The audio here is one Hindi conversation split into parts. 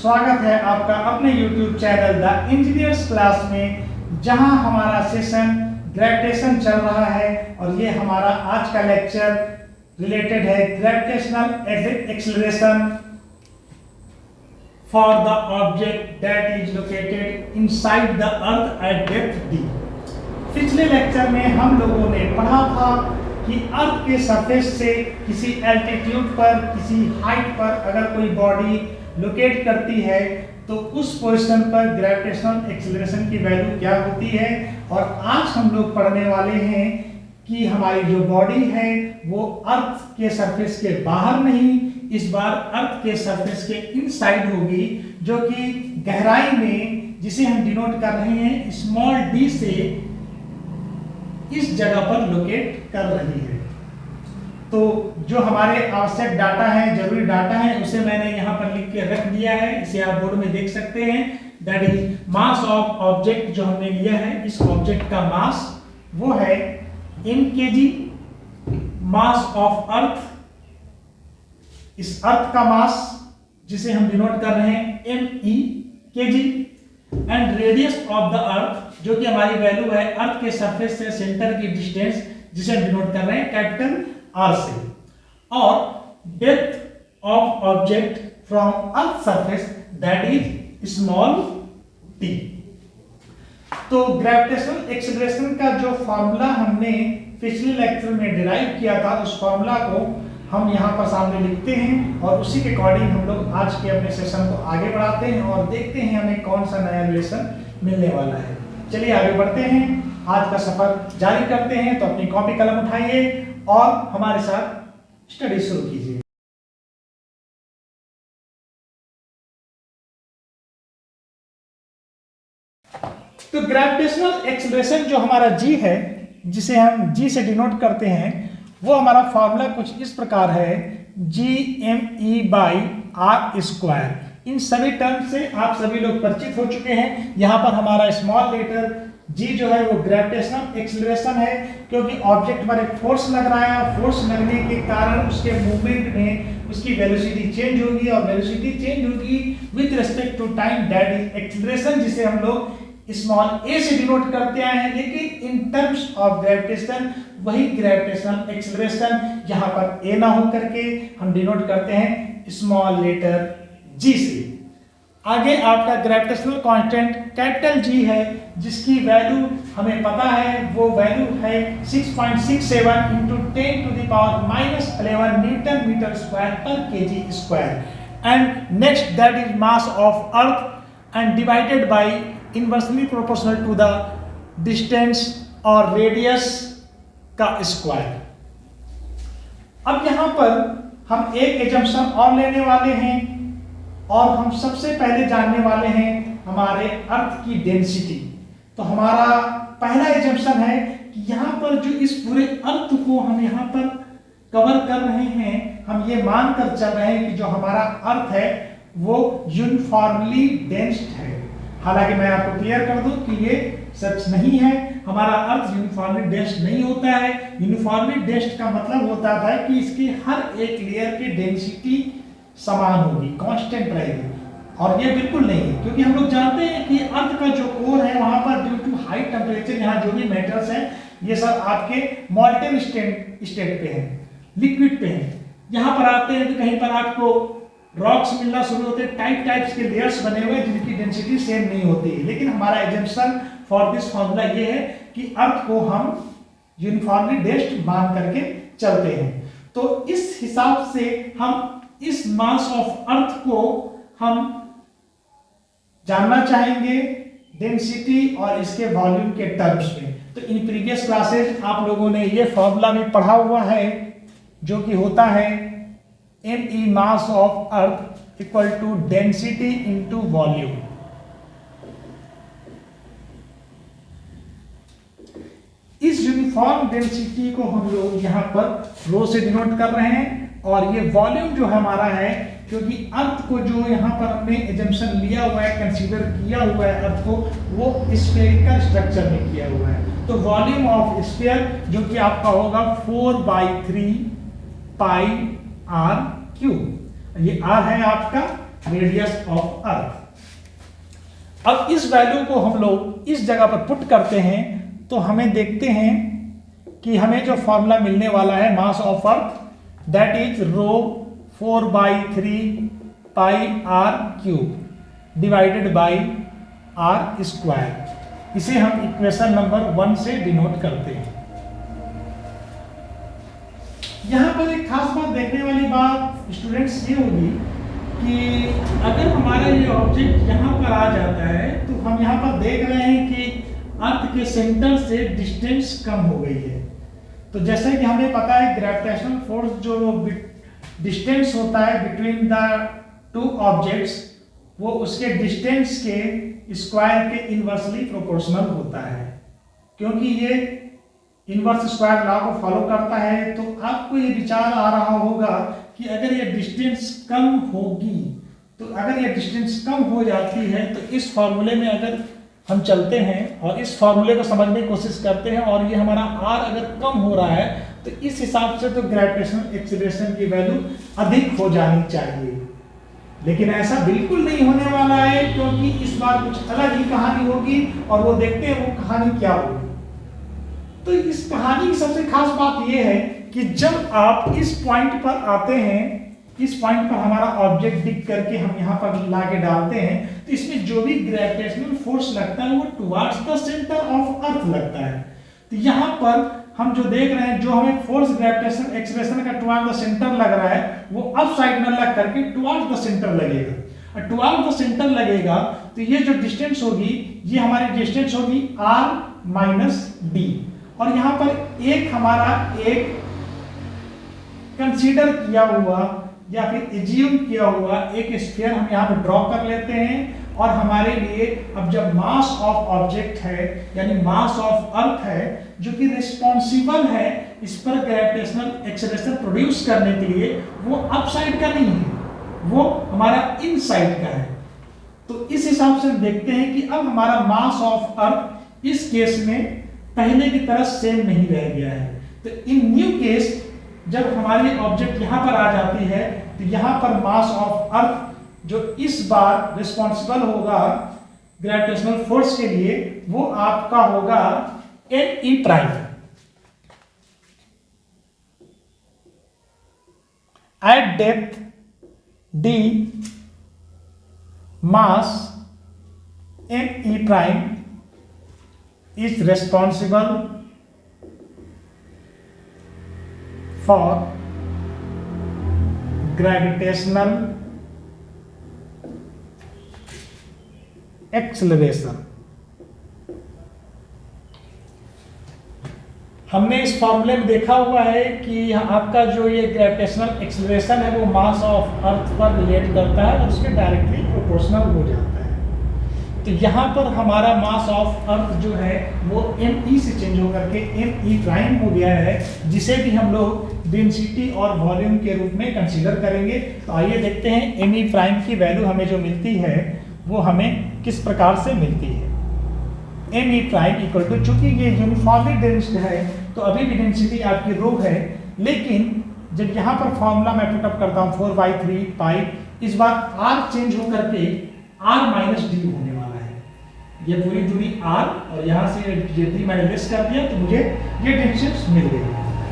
स्वागत है आपका अपने YouTube channel the engineers class में, जहां हमारा सेशन ग्रेविटेशन चल रहा है और ये हमारा आज का लेक्चर रिलेटेड है gravitational acceleration for the object that is located inside the earth at depth d। पिछले लेक्चर में हम लोगों ने पढ़ा था कि अर्थ के सरफेस से किसी एल्टीट्यूड पर, किसी हाइट पर अगर कोई बॉडी लोकेट करती है तो उस पोजीशन पर ग्रेविटेशनल एक्सेलरेशन की वैल्यू क्या होती है। और आज हम लोग पढ़ने वाले हैं कि हमारी जो बॉडी है वो अर्थ के सरफेस के बाहर नहीं, इस बार अर्थ के सरफेस के इनसाइड होगी, जो कि गहराई में जिसे हम डिनोट कर रहे हैं स्मॉल d से इस जगह पर लोकेट कर रही है। तो जो हमारे आवश्यक डाटा है, जरूरी डाटा है, उसे मैंने यहाँ पर लिख के रख दिया है, इसे आप बोर्ड में देख सकते हैं। That is mass of object जो हमने लिया है, इस ऑब्जेक्ट का मास वो है mkg। मास ऑफ अर्थ, इस अर्थ का मास जिसे हम डिनोट कर रहे हैं me kg। And radius of the earth जो कि हमारी वैल्यू है अर्थ के सरफेस से सेंटर की डिस्टेंस, जिसे हम डिनोट कर रहे हैं कैपिटल R से। और depth of object from earth surface that is small t। तो ग्रेविटेशनल एक्सेलरेशन का जो फॉर्मूला हमने पिछले लेक्चर में डिराइव किया था, उस फॉर्मूला को हम यहाँ पर सामने लिखते हैं और उसी के अकॉर्डिंग हम लोग आज के अपने सेशन को आगे बढ़ाते हैं और देखते हैं हमें कौन सा नया रिलेशन मिलने वाला है। चलिए आगे बढ़ते हैं, आज का सफर जारी करते हैं। तो अपनी कॉपी कलम उठाइए और हमारे साथ स्टडी शुरू कीजिए। तो ग्रेविटेशनल एक्सेलरेशन जो हमारा g है, जिसे हम g से डिनोट करते हैं, वो हमारा फॉर्मूला कुछ इस प्रकार है gme/r²। इन सभी टर्म से आप सभी लोग परिचित हो चुके हैं। यहाँ पर हमारा स्मॉल लेटर g जो है वो ग्रेविटेशनल एक्सेलरेशन है, क्योंकि ऑब्जेक्ट पर एक फोर्स लग रहा है। फोर्स लगने के कारण उसके मूवमेंट में उसकी वेलोसिटी चेंज होगी और वेलोसिटी चेंज होगी with respect to time, that is acceleration, जिसे हम लोग स्मॉल a से डिनोट करते आए हैं। लेकिन इन टर्म्स ऑफ ग्रेविटेशन वही ग्रेविटेशनल एक्सेलरेशन यहाँ पर a ना हो करके हम डिनोट करते हैं स्मॉल लेटर g से। आगे आपका ग्रेविटेशनल कांस्टेंट कैपिटल G है, जिसकी वैल्यू हमें पता है, वो वैल्यू है 6.67 × 10⁻⁻11 न्यूटन मीटर स्क्वायर पर kg square. And next that is mass of Earth and divided by inversely proportional to the distance और रेडियस का स्क्वायर। अब यहाँ पर हम एक एजम्पशन और लेने वाले हैं और हम सबसे पहले जानने वाले हैं हमारे अर्थ की डेंसिटी। तो हमारा पहला एजम्पशन है कि यहाँ पर जो इस पूरे अर्थ को हम यहाँ पर कवर कर रहे हैं, हम ये मानकर चल रहे हैं कि जो हमारा अर्थ है वो यूनिफॉर्मली डेंस्ड है। हालांकि मैं आपको क्लियर कर दूं कि ये सच नहीं है। हमारा अर्थ यूनिफॉर्मली डेंस्ड नहीं होता है। यूनिफॉर्मली डेंस्ड का मतलब होता है कि इसके हर एक लेयर की डेंसिटी समान होगी, कांस्टेंट रहेगी, और ये बिल्कुल नहीं है, क्योंकि हम लोग जानते हैं कि अर्थ का जो कोर है वहां पर ड्यू टू हाई टेम्परेचर यहाँ जो भी मेटल्स हैं ये सब आपके मॉल्टेन स्टेट पे हैं, लिक्विड पे हैं। यहाँ पर आते हैं तो कहीं पर आपको रॉक्स मिलना शुरू होते हैं, टाइप्स के लेयर्स बने हुए जिनकी डेंसिटी सेम नहीं होती है। लेकिन हमारा एजम्पशन फॉर दिस फॉर्मूला ये है कि अर्थ को हम यूनिफॉर्मली डेंस्ड मान करके चलते हैं। तो इस हिसाब से हम इस मास ऑफ अर्थ को हम जानना चाहेंगे डेंसिटी और इसके वॉल्यूम के टर्म्स में। तो इन प्रीवियस क्लासेस आप लोगों ने ये फॉर्मूला भी पढ़ा हुआ है, जो कि होता है me mass of Earth equal to density into volume. इस यूनिफॉर्म डेंसिटी को हम लोग यहाँ पर रो से डिनोट कर रहे हैं, और ये वॉल्यूम जो हमारा है, क्योंकि अर्थ को जो यहाँ पर हमने एजम्पशन लिया हुआ है, कंसीडर किया हुआ है अर्थ को, वो स्फेरिकल स्ट्रक्चर में किया हुआ है। तो वॉल्यूम ऑफ स्फीयर जो कि आपका होगा 4/3 πr3। ये r है आपका रेडियस ऑफ अर्थ। अब इस वैल्यू को हम लोग इस जगह पर पुट करते हैं तो हमें देखते हैं कि हमें जो फॉर्मूला मिलने वाला है mass of Earth that is rho 4/3 pi r cube divided by r square. इसे हम इक्वेशन नंबर 1 से डिनोट करते हैं। यहां पर एक खास बात देखने वाली बात स्टूडेंट्स ये होगी कि अगर हमारा ये ऑब्जेक्ट यहाँ पर आ जाता है तो हम यहाँ पर देख रहे हैं कि अर्थ के सेंटर से डिस्टेंस कम हो गई है। तो जैसे कि हमें पता है ग्रेविटेशनल फोर्स जो डिस्टेंस होता है बिटवीन द टू ऑब्जेक्ट्स वो उसके डिस्टेंस के स्क्वायर के इनवर्सली प्रोपोर्शनल होता है। क्योंकि ये इनवर्स स्क्वायर लॉ को फॉलो करता है तो आपको ये विचार आ रहा होगा कि अगर ये डिस्टेंस कम होगी तो अगर ये डिस्टेंस कम हो जाती है तो इस फॉर्मूले में अगर हम चलते हैं और इस फॉर्मूले को समझने की कोशिश करते हैं और ये हमारा r अगर कम हो रहा है तो इस हिसाब से तो ग्रेविटेशनल एक्सीलरेशन की वैल्यू अधिक हो जानी चाहिए। लेकिन ऐसा बिल्कुल नहीं होने वाला है क्योंकि इस बार कुछ अलग ही कहानी होगी और वो देखते हैं वो कहानी क्या होगी। तो इस कहानी की सबसे खास बात यह है कि जब आप इस पॉइंट पर आते हैं, इस पॉइंट पर हमारा ऑब्जेक्ट डिग करके हम यहाँ पर लाके डालते हैं तो इसमें जो भी ग्रेविटेशनल फोर्स लगता है वो towards the centre of earth लगता है। तो यहाँ पर हम जो देख रहे हैं जो हमें फोर्स ग्रेविटेशनल एक्सीलरेशन का टुवर्ड्स द सेंटर लग रहा है वो अप साइड में लग करके टुवर्ड्स द सेंटर लगेगा। और टुवर्ड्स द सेंटर लगेगा तो ये जो डिस्टेंस होगी ये हमारी डिस्टेंस होगी r माइनस डी। और यहाँ पर एक हमारा एक कंसीडर किया हुआ या फिर एज्यूम किया हुआ एक स्फीयर हम यहाँ पे ड्रॉ कर लेते हैं और हमारे लिए अब जब मास ऑफ ऑब्जेक्ट है यानी मास ऑफ अर्थ है जो कि रिस्पॉन्सिबल है इस पर ग्रेविटेशनल एक्सीलरेशन प्रोड्यूस करने के लिए वो अप साइड का नहीं है, वो हमारा इन साइड का है। तो इस हिसाब से देखते हैं कि अब हमारा मास ऑफ अर्थ इस केस में पहले की तरह सेम नहीं रह गया है। तो इन न्यू केस जब हमारी ऑब्जेक्ट यहाँ पर आ जाती है तो यहाँ पर मास ऑफ अर्थ जो इस बार रिस्पॉन्सिबल होगा ग्रेविटेशनल फोर्स के लिए वो आपका होगा NE prime. Eight depth D mass NE prime is responsible for gravitational acceleration। हमने इस फॉर्मूले में देखा हुआ है कि आपका जो ये ग्रेविटेशनल एक्सीलरेशन है वो मास ऑफ अर्थ पर रिलेट करता है और उसके डायरेक्टली प्रोपोर्शनल हो जाता है। तो यहाँ पर हमारा मास ऑफ अर्थ जो है वो ME से चेंज होकर के ME प्राइम हो गया है जिसे भी हम लोग डेंसिटी और वॉल्यूम के रूप में कंसीडर करेंगे। तो आइए देखते हैं ME प्राइम की वैल्यू हमें जो मिलती है वो हमें किस प्रकार से मिलती है। ME प्राइम इक्वल टू, चूंकि ये यूनिफॉर्मली डेंस्ड है तो अभी भी डेंसिटी आपकी रो है, लेकिन जब यहाँ पर फॉर्मूला मैं पुटअप करता हूँ 4/3 पाई, इस बार r चेंज होकर के r माइनस डी होने वाला है। ये पूरी दूरी r और यहाँ से यदि मैंने लेस कर दिया तो मुझे ये डिस्टेंस मिल गई।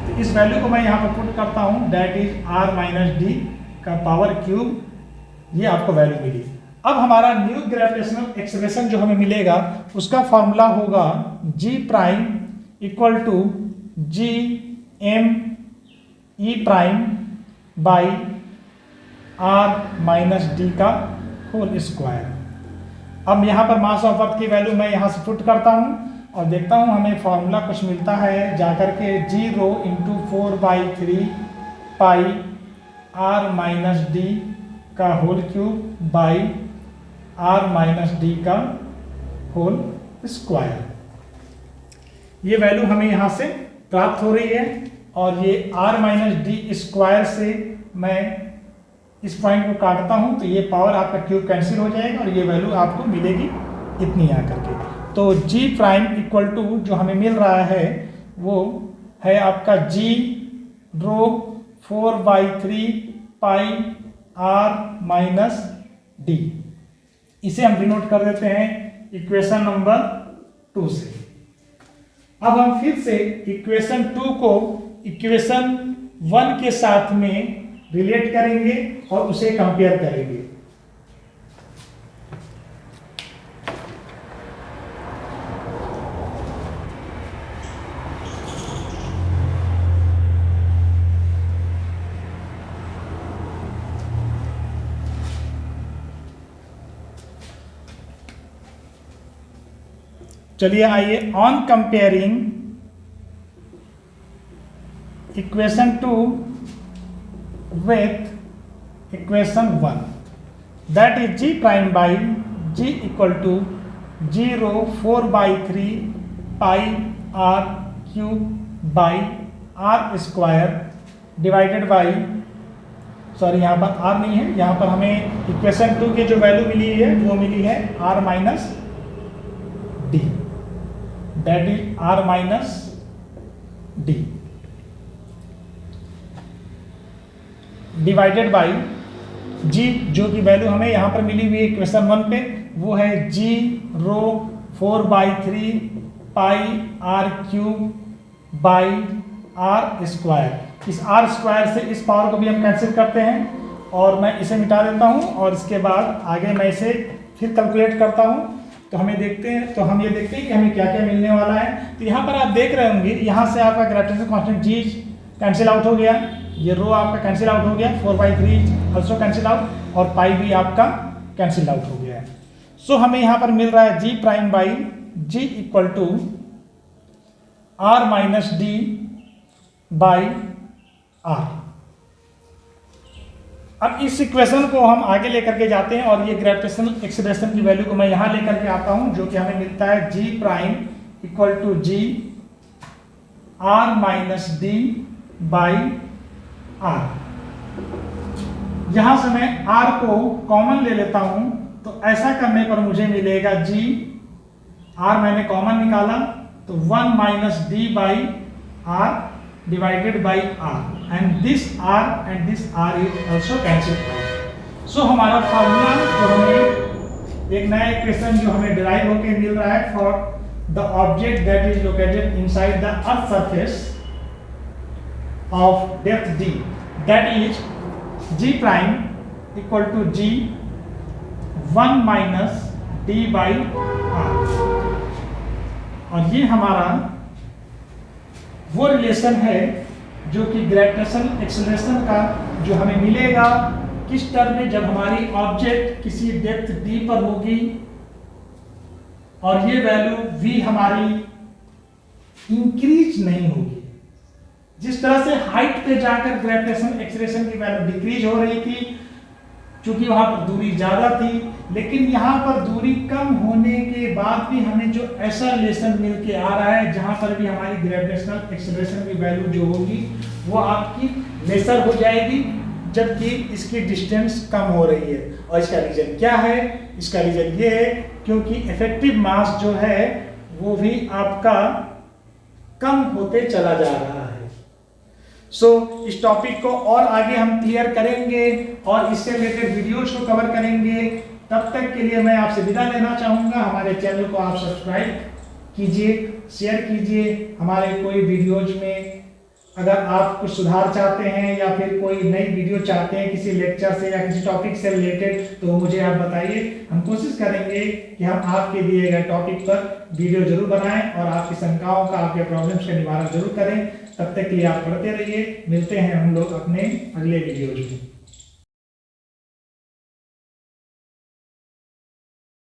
तो इस वैल्यू को मैं यहाँ पर पुट करता हूँ that is r minus D का पावर क्यूब, ये आपको वैल्यू मिली। अब हमारा न्यू ग्रेविटेशनल एक्सीलरेशन जो हमें मिलेगा उसका फॉर्मूला होगा g prime equal to G M E prime by r minus D का होल स्क्वायर। अब यहाँ पर मास ऑफ अर्थ की वैल्यू मैं यहाँ से पुट करता हूँ और देखता हूँ हमें फॉर्मूला कुछ मिलता है जाकर के g rho into 4/3 pi r minus D का whole cube by r minus D का होल स्क्वायर। ये वैल्यू हमें यहाँ से प्राप्त हो रही है और ये r माइनस डी स्क्वायर से मैं इस पॉइंट को काटता हूँ तो ये पावर आपका क्यूब कैंसिल हो जाएगा और ये वैल्यू आपको मिलेगी इतनी आकर के। तो g प्राइम इक्वल टू जो हमें मिल रहा है वो है आपका g रो 4/3 पाई r माइनस डी। इसे हम डिनोट कर देते हैं इक्वेशन नंबर 2 से। अब हम फिर से इक्वेशन 2 को इक्वेशन 1 के साथ में रिलेट करेंगे और उसे कंपेयर करेंगे। चलिए आइए, on comparing equation 2 with equation 1, that is g prime by g equal to 0 4 by 3 pi r cube by r square divided by, sorry यहाँ पर r नहीं है, यहाँ पर हमें इक्वेशन 2 की जो वैल्यू मिली है वो मिली है r minus D, that is r minus D divided by g, जो की वैल्यू हमें यहाँ पर मिली हुई है इक्वेशन 1 पे, वो है g rho 4 by 3 pi r cube by r square. इस r स्क्वायर से इस पावर को भी हम कैंसिल करते हैं और मैं इसे मिटा देता हूँ और इसके बाद आगे मैं इसे फिर कैलकुलेट करता हूँ। तो हम ये देखते हैं कि हमें क्या क्या मिलने वाला है। तो यहाँ पर आप देख रहे होंगे, यहाँ से आपका gravitation constant g cancel out हो गया, ये रो आपका कैंसिल आउट हो गया, 4/3 ऑल्सो कैंसिल आउट और पाई भी आपका कैंसिल आउट हो गया है। सो हमें यहाँ पर मिल रहा है g prime by g equal to r minus D by r। अब इस इक्वेशन को हम आगे लेकर के जाते हैं और ये ग्रेविटेशनल एक्सीलरेशन की वैल्यू को मैं यहाँ लेकर के आता हूँ, जो कि हमें मिलता है g prime equal to g r minus D by r। यहां से मैं r को कॉमन ले लेता हूं, तो ऐसा करने पर मुझे मिलेगा g, r मैंने कॉमन निकाला तो 1 minus D by r divided by r, and this r and this r is also cancel out. So हमारा फॉर्मूला जो हमें एक नया इक्वेशन जो हमें डिराइव होकर मिल रहा है for the object that is located inside the earth surface of depth d, that is g prime equal to g 1 minus d by r। और ये हमारा वो रिलेशन है जो कि ग्रेविटेशनल एक्सीलरेशन का जो हमें मिलेगा किस टर्म में, जब हमारी ऑब्जेक्ट किसी डेप्थ d पर होगी और ये वैल्यू v हमारी इंक्रीज नहीं होगी। जिस तरह से हाइट पे जाकर ग्रेविटेशनल एक्सीलरेशन की वैल्यू डिक्रीज हो रही थी, क्योंकि वहां पर दूरी ज्यादा थी, लेकिन यहाँ पर दूरी कम होने के बाद भी हमें जो ऐसा रिलेशन मिल के आ रहा है जहां पर भी हमारी ग्रेविटेशनल एक्सीलरेशन की वैल्यू जो होगी वो आपकी लेसर हो जाएगी, जबकि इसकी डिस्टेंस कम हो रही है। और इसका रीजन क्या है? इसका रीजन ये है क्योंकि इफेक्टिव मास जो है वो भी आपका कम होते चला जा रहा है। इस टॉपिक को और आगे हम क्लियर करेंगे और इससे रिलेटेड वीडियोज को कवर करेंगे। तब तक के लिए मैं आपसे विदा लेना चाहूँगा। हमारे चैनल को आप सब्सक्राइब कीजिए, शेयर कीजिए। हमारे कोई वीडियोज में अगर आप कुछ सुधार चाहते हैं या फिर कोई नई वीडियो चाहते हैं किसी लेक्चर से या किसी टॉपिक से रिलेटेड, तो मुझे आप बताइए। हम कोशिश करेंगे कि हम आपके दिए गए टॉपिक पर वीडियो जरूर बनाएं और आपकी शंकाओं का, आपके प्रॉब्लम्स का निवारण जरूर करें। तब तक के लिए आप पढ़ते रहिए। मिलते हैं हम लोग अपने अगले वीडियोज में।